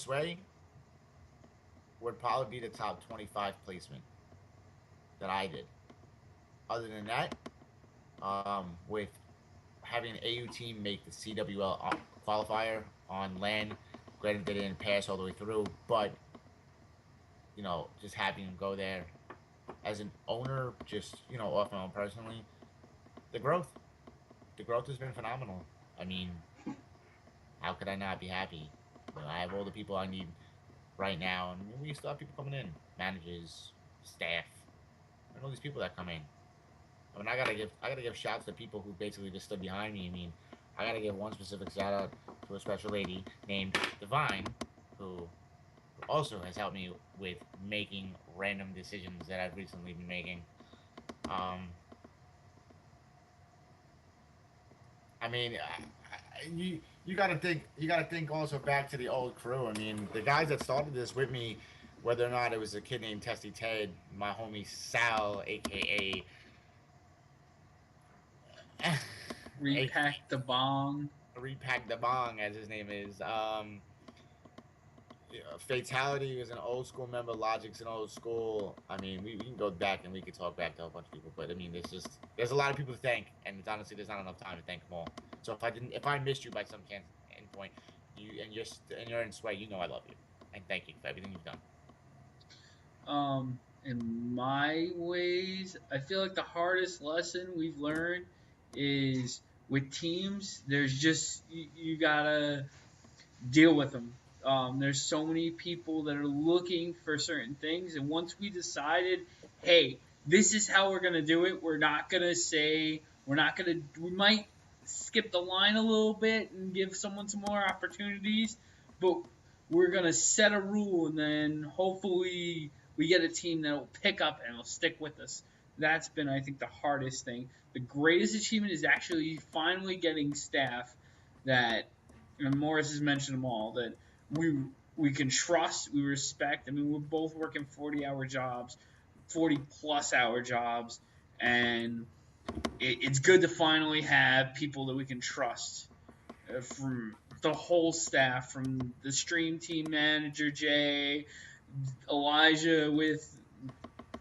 Sway would probably be the top 25 placement that I did. Other than that, with having an AU team make the CWL qualifier on land, granted they didn't pass all the way through, but just having them go there as an owner, just off my own personally, the growth, the growth has been phenomenal. I mean, how could I not be happy? I have all the people I need right now, and we still have people coming in, managers, staff, and all these people that come in. I mean, I gotta give shouts to people who basically just stood behind me. I mean, I gotta give one specific shout out to a special lady named Divine, who also has helped me with making random decisions that I've recently been making. Um, I mean, you gotta think also back to the old crew. I mean, the guys that started this with me, whether or not it was a kid named Testy Ted, my homie Sal, aka a Repack the bong. Repack the Bong, as his name is. Fatality is an old school member. Logic's an old school. I mean, we can go back and we could talk back to a bunch of people, but I mean, there's a lot of people to thank, and it's honestly there's not enough time to thank them all. So if I missed you by some chance end point, you're in Sway, I love you and thank you for everything you've done. In my ways, I feel like the hardest lesson we've learned is with teams. There's just you gotta deal with them. There's so many people that are looking for certain things, and once we decided, hey, this is how we're gonna do it. We're not gonna say we're not gonna. We might skip the line a little bit and give someone some more opportunities, but we're gonna set a rule, and then hopefully we get a team that will pick up and will stick with us. That's been, I think, the hardest thing. The greatest achievement is actually finally getting staff that, and Morris has mentioned them all, that we can trust, we respect. I mean, we're both working 40-hour jobs, 40-plus hour jobs, and it's good to finally have people that we can trust, from the whole staff, from the stream team manager Jay, Elijah with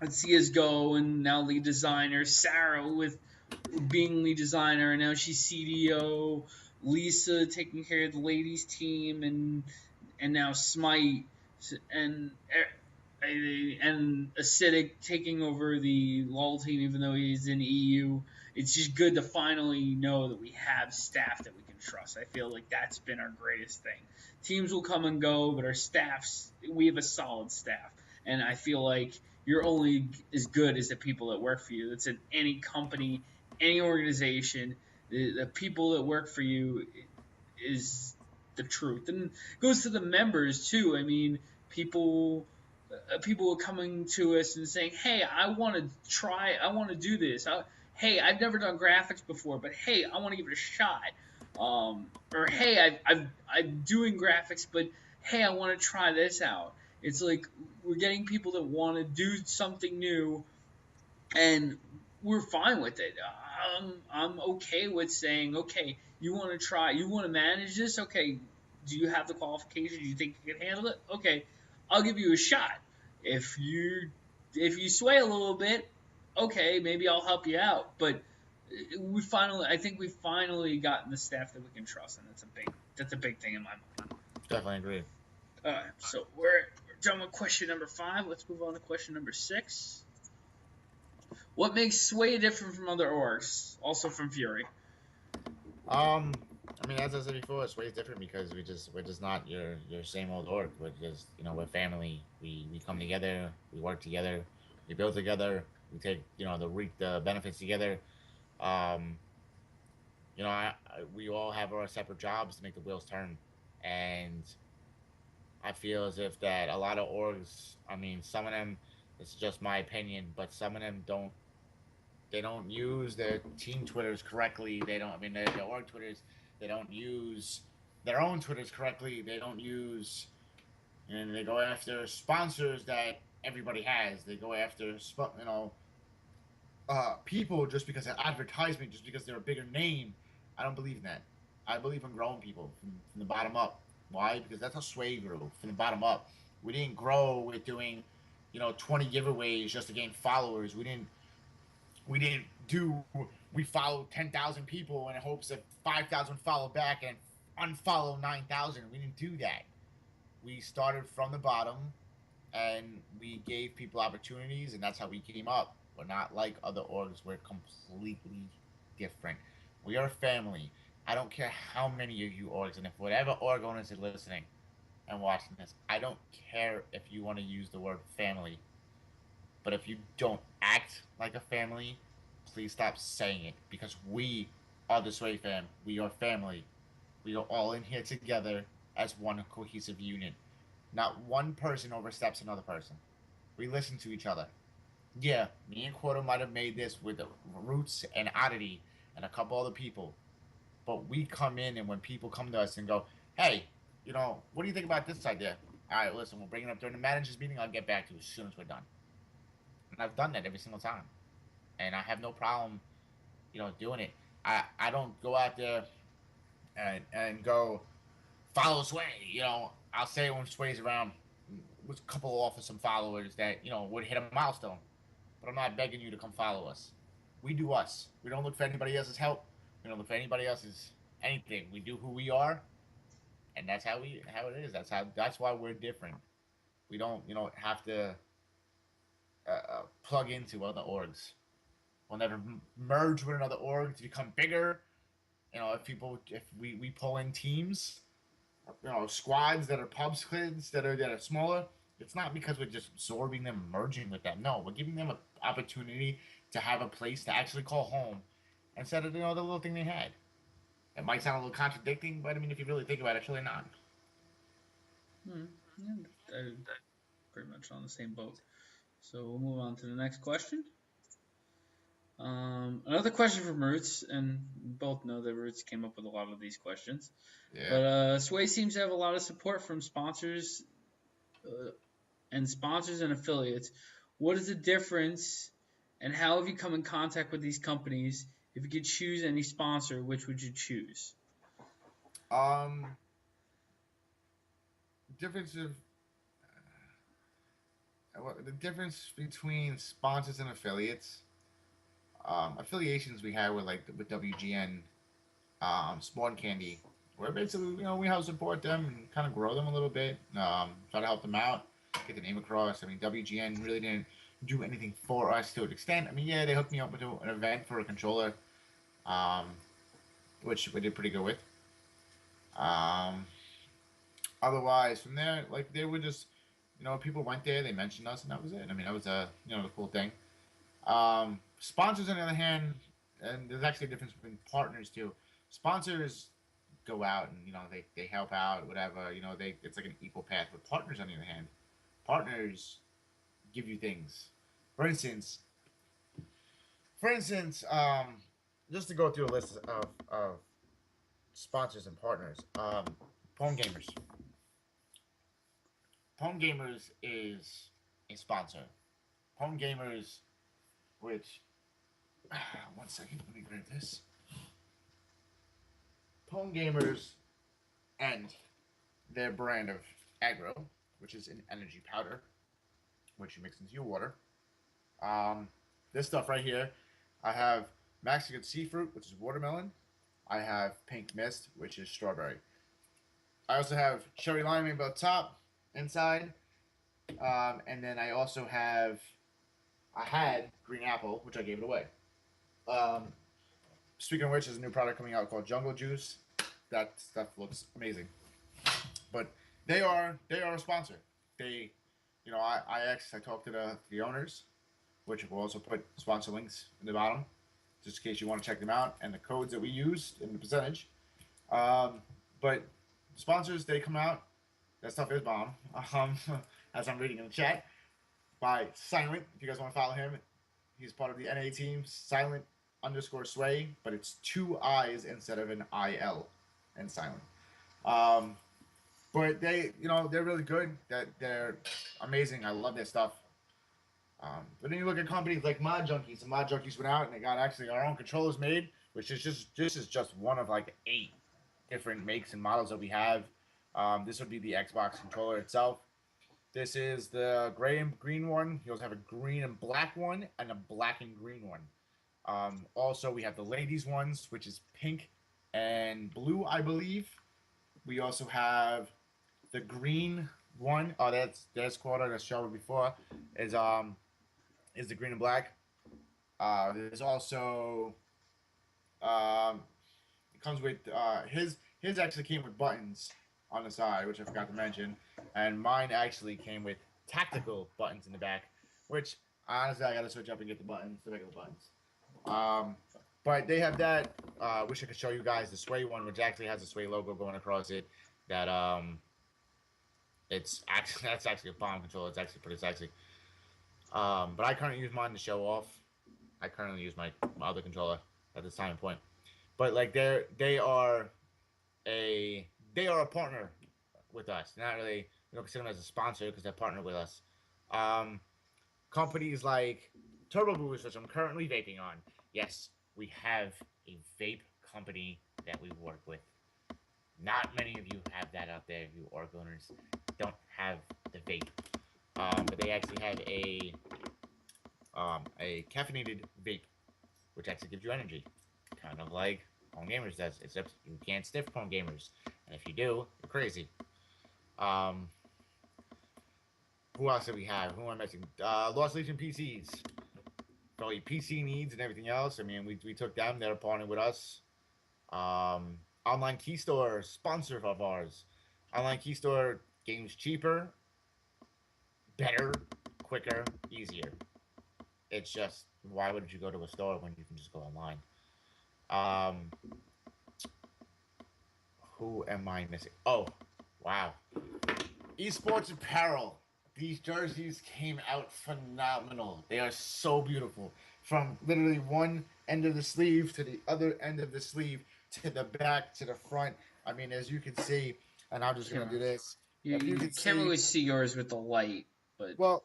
CS:GO, and now lead designer Sarah with being lead designer, and now she's CDO. Lisa taking care of the ladies team, and now Smite, and and Acidic taking over the LOL team, even though he's in EU. It's just good to finally know that we have staff that we can trust. I feel like that's been our greatest thing. Teams will come and go, but our staffs, we have a solid staff. And I feel like you're only as good as the people that work for you. That's in any company, any organization. The people that work for you is the truth, and it goes to the members too. I mean, people are coming to us and saying, "Hey, I want to try. I want to do this. Hey, I've never done graphics before, but hey, I want to give it a shot." Or hey, I'm doing graphics, but hey, I want to try this out. It's like we're getting people that want to do something new, and we're fine with it. I'm okay with saying, okay, you want to try, you want to manage this, okay. Do you have the qualifications? Do you think you can handle it? Okay, I'll give you a shot. If you sway a little bit, okay, maybe I'll help you out. But I think we finally gotten the staff that we can trust, and that's a big thing in my mind. Definitely agree. So we're done with question number 5. Let's move on to question number 6. What makes Sway different from other orgs? Also from Fury. Um, I mean, as I said before, it's way different because we're just not your same old org. We're just we're family. We come together. We work together. We build together. We take the benefits together. Um, we all have our separate jobs to make the wheels turn, and I feel as if that a lot of orgs. I mean, some of them. It's just my opinion, but some of them don't. They don't use their team Twitters correctly. They don't. I mean, their org Twitters. They don't use their own Twitters correctly. They don't use, and they go after sponsors that everybody has. They go after people just because of advertisement, just because they're a bigger name. I don't believe in that. I believe in growing people from the bottom up. Why? Because that's how Sway grew from the bottom up. We didn't grow with doing, 20 giveaways just to gain followers. We didn't do. We followed 10,000 people in hopes that 5,000 follow back and unfollow 9,000. We didn't do that. We started from the bottom and we gave people opportunities, and that's how we came up. We're not like other orgs. We're completely different. We are a family. I don't care how many of you orgs, and if whatever org owners are listening and watching this, I don't care if you want to use the word family, but if you don't act like a family, please stop saying it because we are the Sway fam. We are family. We are all in here together as one cohesive unit. Not one person oversteps another person. We listen to each other. Yeah, me and Quota might have made this with the Roots and Oddity and a couple other people, but we come in and when people come to us and go, "Hey, what do you think about this idea?" All right, listen, we'll bring it up during the managers meeting. I'll get back to you as soon as we're done. And I've done that every single time, and I have no problem, doing it. I don't go out there and go follow Sway. I'll say when Sway's around, with a couple off of some followers that would hit a milestone, but I'm not begging you to come follow us. We do us. We don't look for anybody else's help. We don't look for anybody else's anything. We do who we are, and that's how it is. That's why we're different. We don't have to plug into other orgs. We'll never merge with another org to become bigger. If we pull in teams, squads that are pub squids that are smaller, it's not because we're just absorbing them, merging with them. No, we're giving them an opportunity to have a place to actually call home instead of the little thing they had. It might sound a little contradicting, but I mean, if you really think about it, it's really not. Hmm. Yeah, I'm pretty much on the same boat. So we'll move on to the next question. Another question from Roots, and we both know that Roots came up with a lot of these questions. Yeah. But Sway seems to have a lot of support from sponsors and affiliates. What is the difference, and how have you come in contact with these companies? If you could choose any sponsor, which would you choose? Difference of the difference between sponsors and affiliates. Affiliations we have with with WGN, Spawn Candy. Where basically we help support them and kind of grow them a little bit. Try to help them out, get the name across. I mean, WGN really didn't do anything for us to an extent. I mean, yeah, they hooked me up with an event for a controller, um, which we did pretty good with. Um, Otherwise, from there, like they were just, people went there, they mentioned us, and that was it. I mean, that was the cool thing. Sponsors, on the other hand, and there's actually a difference between partners too. Sponsors go out and they help out, whatever. It's like an equal path. But partners, on the other hand, partners give you things. For instance, just to go through a list of sponsors and partners, Pwn Gamers. Pwn Gamers is a sponsor. Pwn Gamers, which one second, let me grab this. Pwn Gamers and their brand of aggro, which is an energy powder, which you mix into your water. This stuff right here, I have Mexican sea fruit, which is watermelon. I have pink mist, which is strawberry. I also have cherry lime rainbow top inside, and then I also I had green apple, which I gave it away. Um, Speaking of which, there's a new product coming out called Jungle Juice. That stuff looks amazing. But they are a sponsor. They, I talked to the owners, which will also put sponsor links in the bottom, just in case you want to check them out, and the codes that we used in the percentage. But sponsors, they come out. That stuff is bomb. As I'm reading in the chat, by Silent. If you guys want to follow him, he's part of the NA team. Silent _ Sway, but it's 2 I's instead of an IL and Silent. But they're really good. They're amazing. I love their stuff. But then you look at companies like Mod Junkies. The Mod Junkies went out and they got actually our own controllers made, which is just one of like 8 different makes and models that we have. This would be the Xbox controller itself. This is the gray and green one. You also have a green and black one and a black and green one. Also, we have the ladies ones, which is pink and blue, I believe. We also have the green one. Oh, that's quarter that's shown before. Is the green and black. There's also it comes with his actually came with buttons on the side, which I forgot to mention, and mine actually came with tactical buttons in the back, which honestly I gotta switch up and get the buttons, the regular buttons. Um, but they have that. Wish I could show you guys the Sway one, which actually has a Sway logo going across it. That it's actually that's actually a palm controller. It's actually pretty sexy. But I currently use mine to show off. I currently use my other controller at this time and point. But like a they are a partner with us. Not really, we don't consider them as a sponsor because they're partnered with us. Um, Companies like Turbo Boost, which I'm currently vaping on. Yes, we have a vape company that we work with. Not many of you have that out there. You org owners don't have the vape, but they actually have a caffeinated vape, which actually gives you energy, kind of like Home Gamers does, except you can't sniff Home Gamers, and if you do, you're crazy. Um, who else do we have? Who am I missing? Lost Legion PCs. For all your PC needs and everything else. I mean, we took them. They're partnering with us. Online Key Store, sponsor of ours. Online Key Store, games cheaper, better, quicker, easier. It's just, why would you go to a store when you can just go online? Um, who am I missing? Oh, wow. Esports apparel. These jerseys came out phenomenal. They are so beautiful. From literally one end of the sleeve to the other end of the sleeve to the back to the front. I mean, as you can see, and I'm just gonna do this. If you You can can't see, really see yours with the light, but well,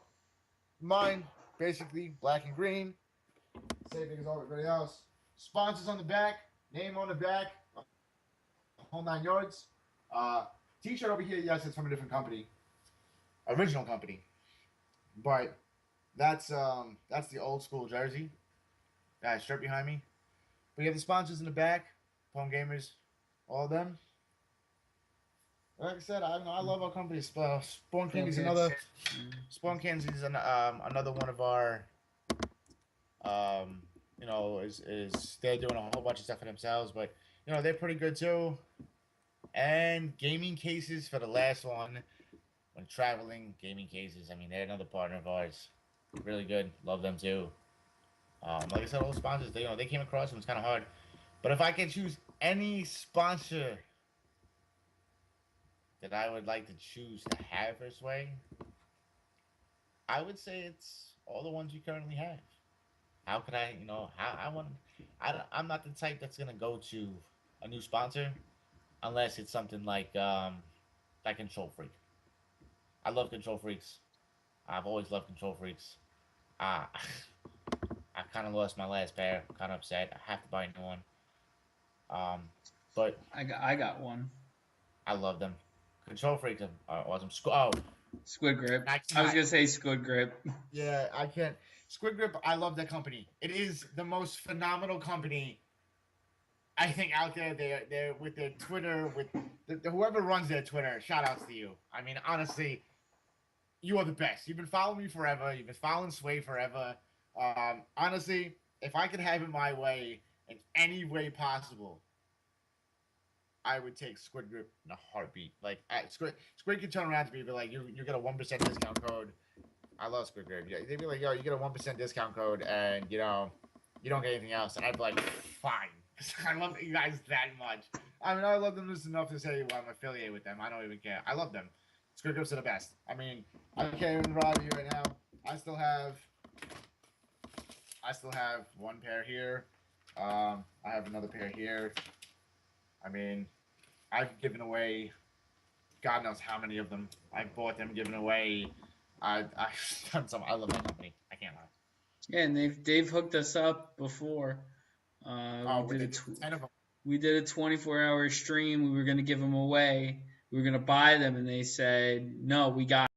mine basically black and green, same thing as everybody else. Sponsors on the back, name on the back, whole 9 yards. Uh, T-shirt over here, yes, it's from a different company, original company, but that's the old school jersey. That shirt behind me. We have the sponsors in the back, Home Gamers, all of them. Like I said, I love our company. Spawn Candy's another. Spawn Candy's another one of our. Um, is they're doing a whole bunch of stuff for themselves, but they're pretty good too. And gaming cases for the last one. When traveling, gaming cases. I mean, they're another partner of ours. Really good. Love them too. Like I said, all the sponsors, they came across them. It's kind of hard. But if I could choose any sponsor that I would like to choose to have this way, I would say it's all the ones you currently have. How could I, how I want, I'm not the type that's gonna go to a new sponsor unless it's something like Control Freak. I love Control Freaks. I've always loved Control Freaks. Uh, I kind of lost my last pair. I'm kind of upset. I have to buy a new one. Um, but I got one. I love them. Control Freaks are awesome. Oh, Squid Grip. I I was cannot. gonna say Squid Grip. Yeah, I can't. Squid Grip, I love that company. It is the most phenomenal company I think out there. They're with their Twitter, with whoever runs their Twitter. Shout outs to you. I mean, honestly, you are the best. You've been following me forever. You've been following Sway forever. Honestly, if I could have it my way in any way possible, I would take Squid Grip in a heartbeat. Like Squid could turn around to me and be like, "You get a 1% discount code." I love Squid Grip. Yeah, they'd be like, "Yo, you get a 1% discount code, and you don't get anything else." And I'd be like, "Fine," because I love you guys that much. I mean, I love them just enough to say, "Well, I'm affiliated with them." I don't even care. I love them. Squid Grips are the best. I mean, I can't even ride you right now. I still have one pair here. I have another pair here. I mean, I've given away God knows how many of them. I've bought them, given away. I've done some. I love that company. I can't lie. Yeah, and they've hooked us up before. Oh, with the 10 of them. We did a 24-hour stream. We were gonna give them away. we were gonna buy them, and they said, no, we got